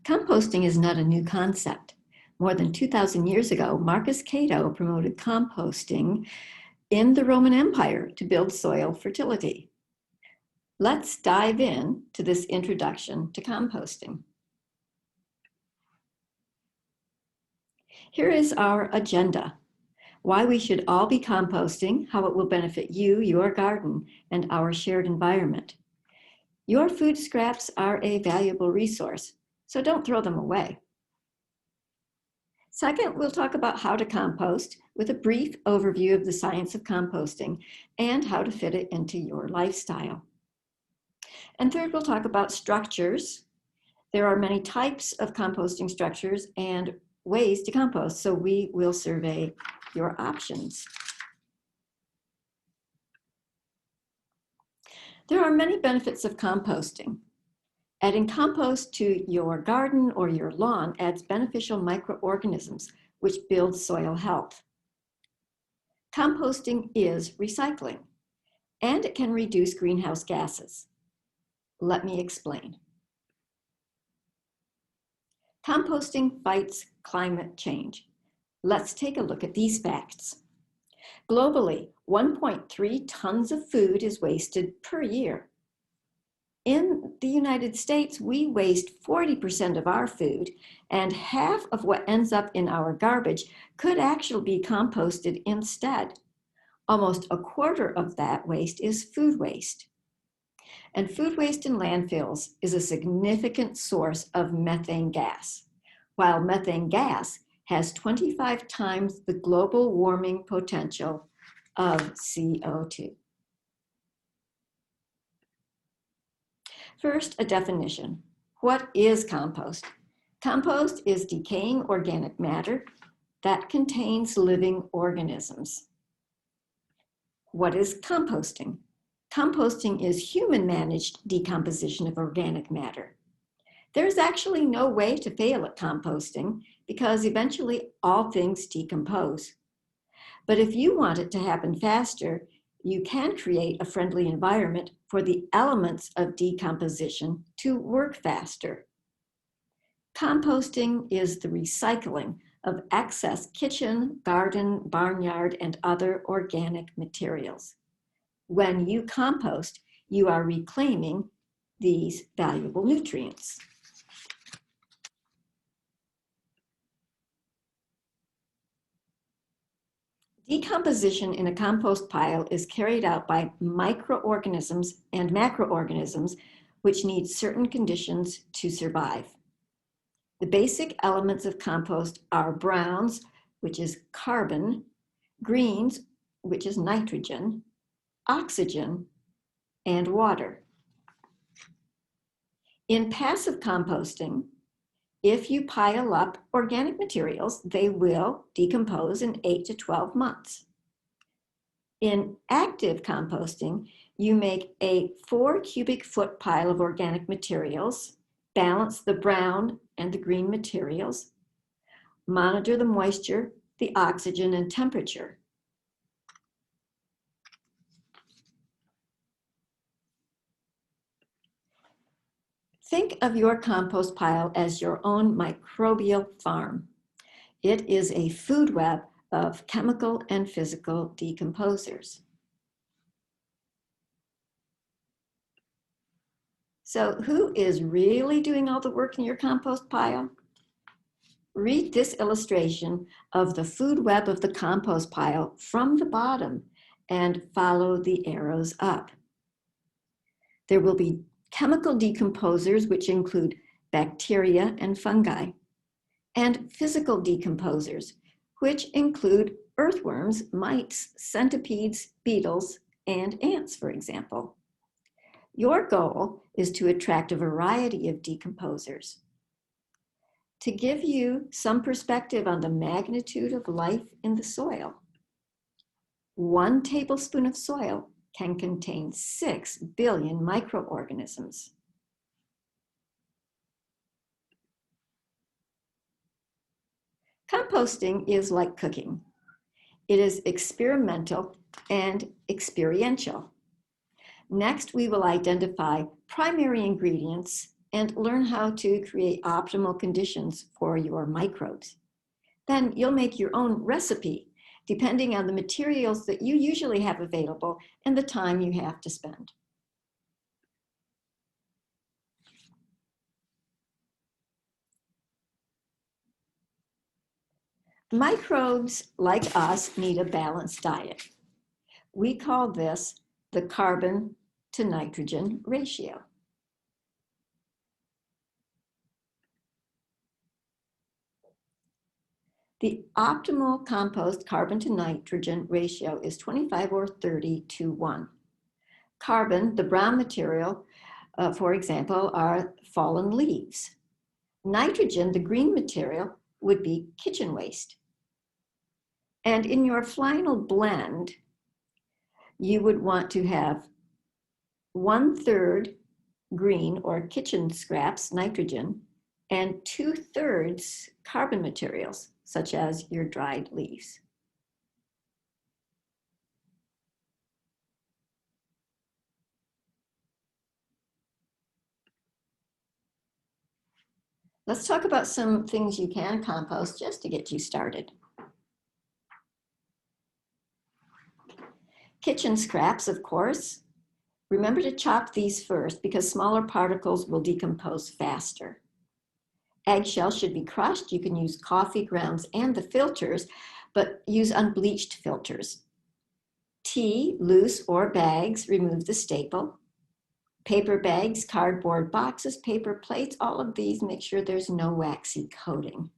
Composting is not a new concept. More than 2,000 years ago, Marcus Cato promoted composting in the Roman Empire to build soil fertility. Let's dive in to this introduction to composting. Here is our agenda: why we should all be composting, how it will benefit you, your garden, and our shared environment. Your food scraps are a valuable resource, so don't throw them away. Second, we'll talk about how to compost with a brief overview of the science of composting and how to fit it into your lifestyle. And third, we'll talk about structures. There are many types of composting structures and ways to compost, so we will survey your options. There are many benefits of composting. Adding compost to your garden or your lawn adds beneficial microorganisms, which build soil health. Composting is recycling, and it can reduce greenhouse gases. Let me explain. Composting fights climate change. Let's take a look at these facts. Globally, 1.3 tons of food is wasted per year. In the United States, we waste 40% of our food, and half of what ends up in our garbage could actually be composted instead. Almost a quarter of that waste is food waste. And food waste in landfills is a significant source of methane gas, while methane gas has 25 times the global warming potential of CO2. First, a definition. What is compost? Compost is decaying organic matter that contains living organisms. What is composting? Composting is human-managed decomposition of organic matter. There's actually no way to fail at composting because eventually all things decompose. But if you want it to happen faster, you can create a friendly environment for the elements of decomposition to work faster. Composting is the recycling of excess kitchen, garden, barnyard, and other organic materials. When you compost, you are reclaiming these valuable nutrients. Decomposition in a compost pile is carried out by microorganisms and macroorganisms which need certain conditions to survive. The basic elements of compost are browns, which is carbon, greens, which is nitrogen, oxygen, and water. In passive composting, if you pile up organic materials, they will decompose in 8 to 12 months. In active composting, you make a 4 cubic foot pile of organic materials, balance the brown and the green materials, monitor the moisture, the oxygen, and temperature. Think of your compost pile as your own microbial farm. It is a food web of chemical and physical decomposers. So who is really doing all the work in your compost pile? Read this illustration of the food web of the compost pile from the bottom and follow the arrows up. There will be chemical decomposers, which include bacteria and fungi, and physical decomposers, which include earthworms, mites, centipedes, beetles, and ants, for example. Your goal is to attract a variety of decomposers. To give you some perspective on the magnitude of life in the soil, 1 tablespoon of soil can contain 6 billion microorganisms. Composting is like cooking. It is experimental and experiential. Next, we will identify primary ingredients and learn how to create optimal conditions for your microbes. Then you'll make your own recipe depending on the materials that you usually have available and the time you have to spend. Microbes, like us, need a balanced diet. We call this the carbon to nitrogen ratio. The optimal compost carbon to nitrogen ratio is 25 or 30 to 1. Carbon, the brown material, for example, are fallen leaves. Nitrogen, the green material, would be kitchen waste. And in your final blend, you would want to have 1/3 green or kitchen scraps, nitrogen, and 2/3 carbon materials, such as your dried leaves. Let's talk about some things you can compost just to get you started. Kitchen scraps, of course. Remember to chop these first because smaller particles will decompose faster. Eggshells should be crushed. You can use coffee grounds and the filters, but use unbleached filters. Tea, loose or bags, remove the staple. Paper bags, cardboard boxes, paper plates, all of these, make sure there's no waxy coating.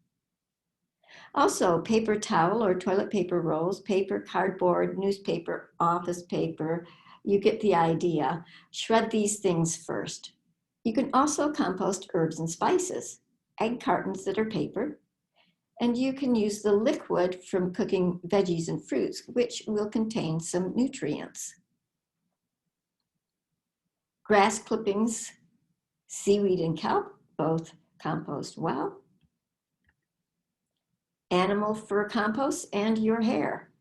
Also, paper towel or toilet paper rolls, paper, cardboard, newspaper, office paper, you get the idea. Shred these things first. You can also compost herbs and spices, egg cartons that are paper, and you can use the liquid from cooking veggies and fruits, which will contain some nutrients. Grass clippings, seaweed and kelp, both compost well. Animal fur compost and your hair.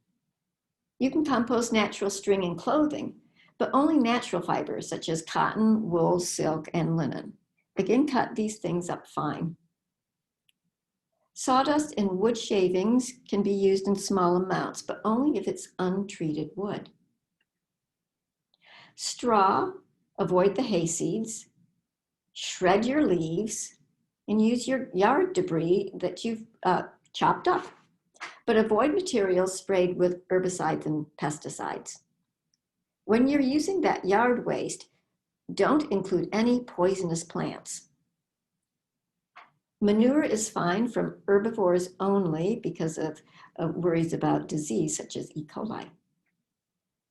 You can compost natural string and clothing, but only natural fibers such as cotton, wool, silk, and linen. Again, cut these things up fine. Sawdust and wood shavings can be used in small amounts, but only if it's untreated wood. Straw, avoid the hay seeds. Shred your leaves and use your yard debris that you've chopped up, but avoid materials sprayed with herbicides and pesticides. When you're using that yard waste, don't include any poisonous plants. Manure is fine from herbivores only because of worries about disease such as E. coli.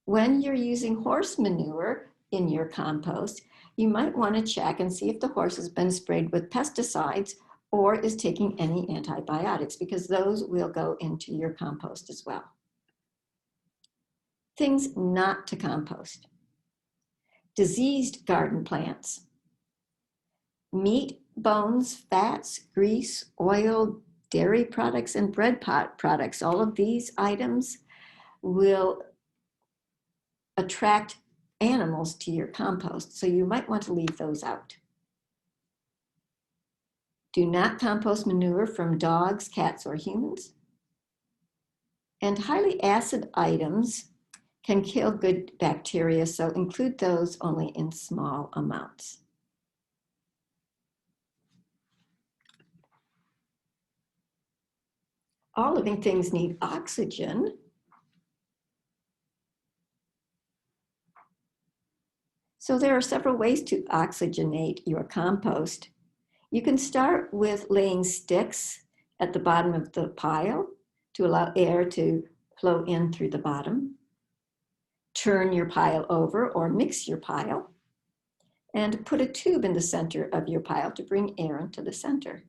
When you're using horse manure in your compost, you might want to check and see if the horse has been sprayed with pesticides or is taking any antibiotics, because those will go into your compost as well. Things not to compost. Diseased garden plants. Meat, bones, fats, grease, oil, dairy products, and bread products. All of these items will attract animals to your compost, so you might want to leave those out. Do not compost manure from dogs, cats, or humans. And highly acid items can kill good bacteria, so include those only in small amounts. All living things need oxygen. So there are several ways to oxygenate your compost. You can start with laying sticks at the bottom of the pile to allow air to flow in through the bottom. Turn your pile over or mix your pile, and put a tube in the center of your pile to bring air into the center.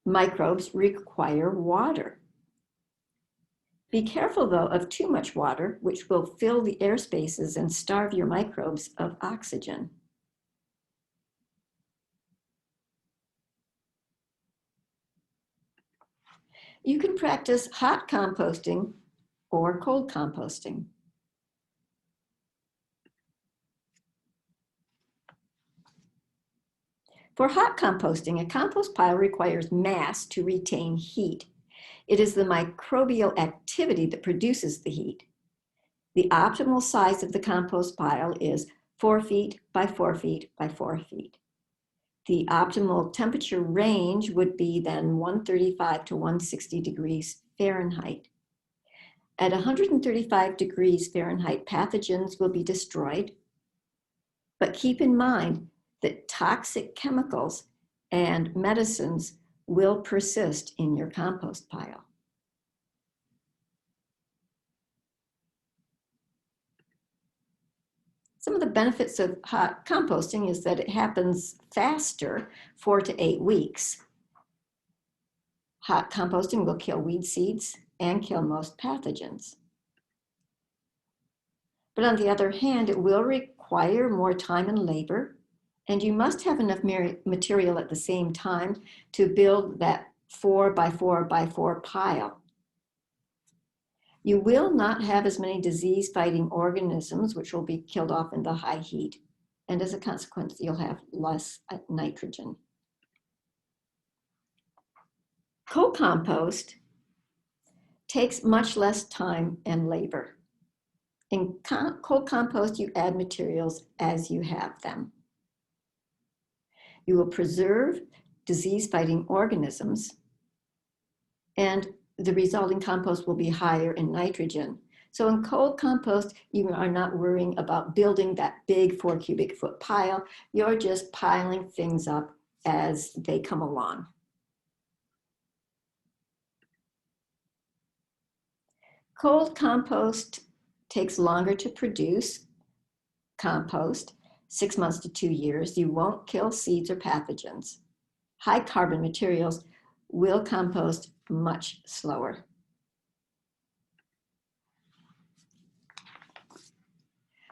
Microbes require water. Be careful, though, of too much water, which will fill the air spaces and starve your microbes of oxygen. You can practice hot composting or cold composting. For hot composting, a compost pile requires mass to retain heat. It is the microbial activity that produces the heat. The optimal size of the compost pile is 4 feet by 4 feet by 4 feet. The optimal temperature range would be then 135 to 160 degrees Fahrenheit. At 135 degrees Fahrenheit, pathogens will be destroyed. But keep in mind that toxic chemicals and medicines will persist in your compost pile. Some of the benefits of hot composting is that it happens faster, 4 to 8 weeks. Hot composting will kill weed seeds and kill most pathogens. But on the other hand, it will require more time and labor, and you must have enough material at the same time to build that 4 by 4 by 4 pile. You will not have as many disease-fighting organisms, which will be killed off in the high heat, and as a consequence, you'll have less nitrogen. Cold compost takes much less time and labor. In cold compost, you add materials as you have them. You will preserve disease-fighting organisms, and the resulting compost will be higher in nitrogen. So in cold compost, you are not worrying about building that big 4 cubic foot pile. You're just piling things up as they come along. Cold compost takes longer to produce compost, 6 months to 2 years. You won't kill seeds or pathogens. High carbon materials will compost much slower.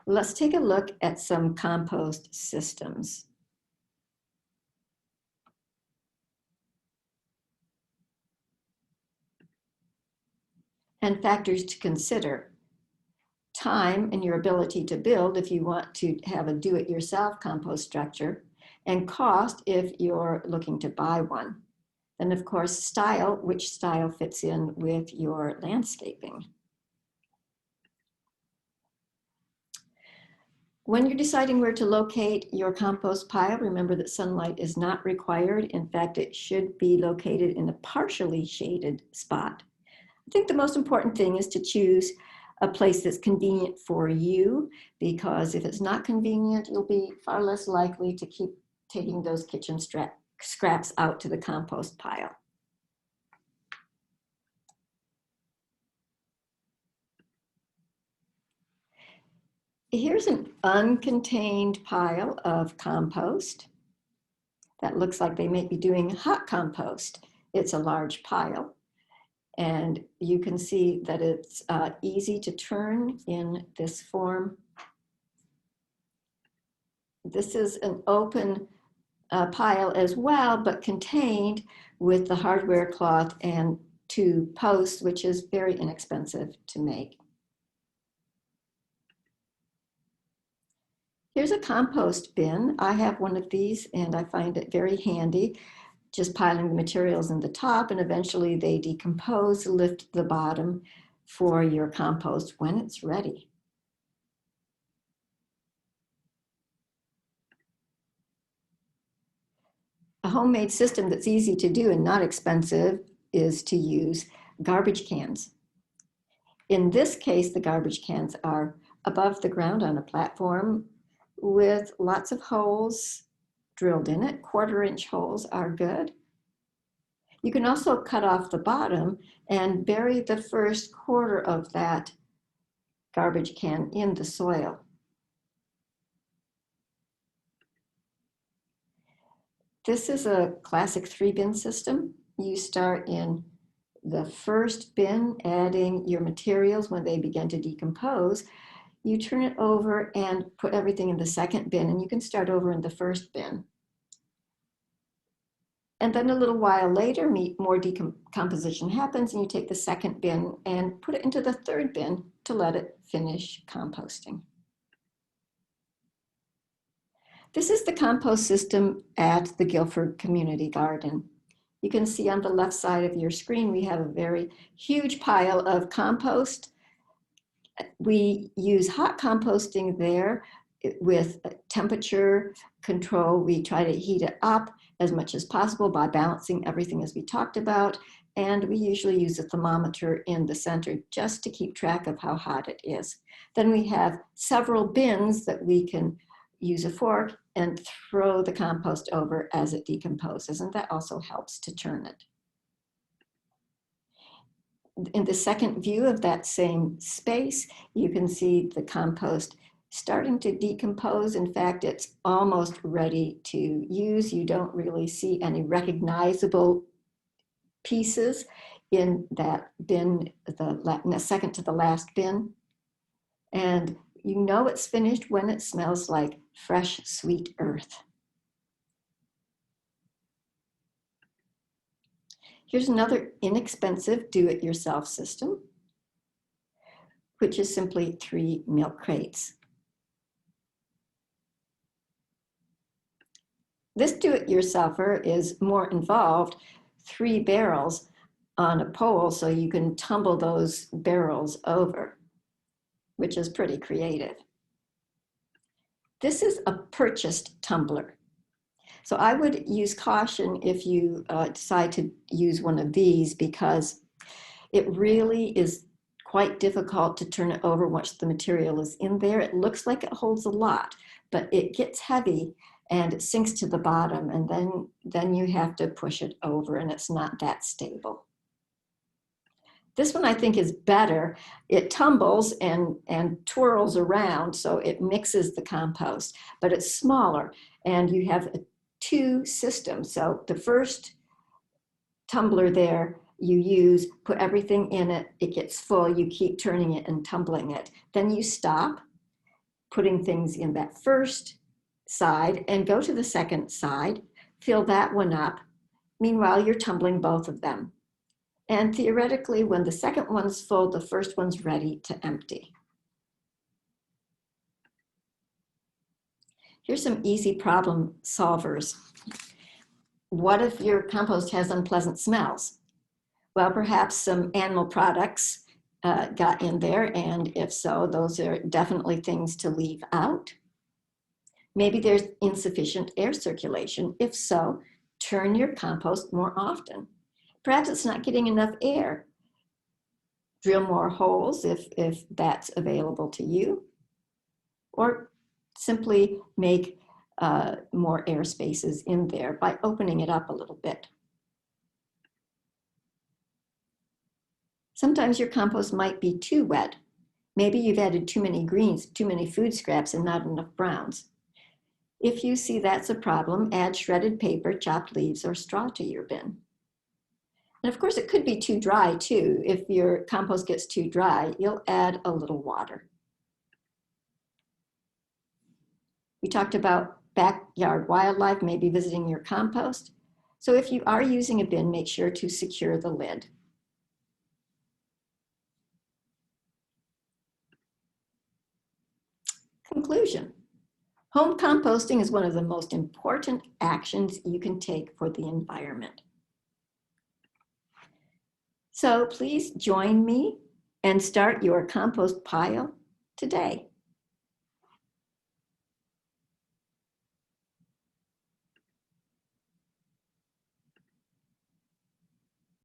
Let's take a look at some compost systems. And factors to consider. Time and your ability to build if you want to have a do-it-yourself compost structure, and cost if you're looking to buy one. Then of course, style, which style fits in with your landscaping. When you're deciding where to locate your compost pile, remember that sunlight is not required. In fact, it should be located in a partially shaded spot. I think the most important thing is to choose a place that's convenient for you, because if it's not convenient, you'll be far less likely to keep taking those kitchen scraps out to the compost pile. Here's an uncontained pile of compost that looks like they may be doing hot compost. It's a large pile, and you can see that it's easy to turn in this form. This is an open pile as well, but contained with the hardware cloth and 2 posts, which is very inexpensive to make. Here's a compost bin. I have one of these and I find it very handy, just piling the materials in the top, and eventually they decompose, lift the bottom for your compost when it's ready. A homemade system that's easy to do and not expensive is to use garbage cans. In this case, the garbage cans are above the ground on a platform with lots of holes drilled in it. 1/4-inch holes are good. You can also cut off the bottom and bury the first 1/4 of that garbage can in the soil. This is a classic 3-bin system. You start in the first bin, adding your materials when they begin to decompose. You turn it over and put everything in the second bin, and you can start over in the first bin. And then a little while later, more decomposition happens, and you take the second bin and put it into the third bin to let it finish composting. This is the compost system at the Guilford Community Garden. You can see on the left side of your screen, we have a very huge pile of compost. We use hot composting there with temperature control. We try to heat it up as much as possible by balancing everything as we talked about. And we usually use a thermometer in the center just to keep track of how hot it is. Then we have several bins that we can use a fork and throw the compost over as it decomposes, and that also helps to turn it. In the second view of that same space, you can see the compost starting to decompose. In fact, it's almost ready to use. You don't really see any recognizable pieces in that bin, the second to the last bin. And you know it's finished when it smells like fresh, sweet earth. Here's another inexpensive do-it-yourself system, which is simply 3 milk crates. This do-it-yourselfer is more involved, 3 barrels on a pole so you can tumble those barrels over, which is pretty creative. This is a purchased tumbler. So I would use caution if you decide to use one of these, because it really is quite difficult to turn it over once the material is in there. It looks like it holds a lot, but it gets heavy and it sinks to the bottom, and then you have to push it over, and it's not that stable. This one I think is better. It tumbles and twirls around, so it mixes the compost, but it's smaller, and you have 2 systems. So the first tumbler there, you use, put everything in it, it gets full, you keep turning it and tumbling it. Then you stop putting things in that first side and go to the second side, fill that one up. Meanwhile, you're tumbling both of them. And theoretically, when the second one's full, the first one's ready to empty. Here's some easy problem solvers. What if your compost has unpleasant smells? Well, perhaps some animal products got in there, and if so, those are definitely things to leave out. Maybe there's insufficient air circulation. If so, turn your compost more often. Perhaps it's not getting enough air. Drill more holes if that's available to you, or simply make more air spaces in there by opening it up a little bit. Sometimes your compost might be too wet. Maybe you've added too many greens, too many food scraps, and not enough browns. If you see that's a problem, add shredded paper, chopped leaves, or straw to your bin. And of course, it could be too dry too. If your compost gets too dry, you'll add a little water. We talked about backyard wildlife, maybe visiting your compost. So if you are using a bin, make sure to secure the lid. Conclusion. Home composting is one of the most important actions you can take for the environment. So please join me and start your compost pile today.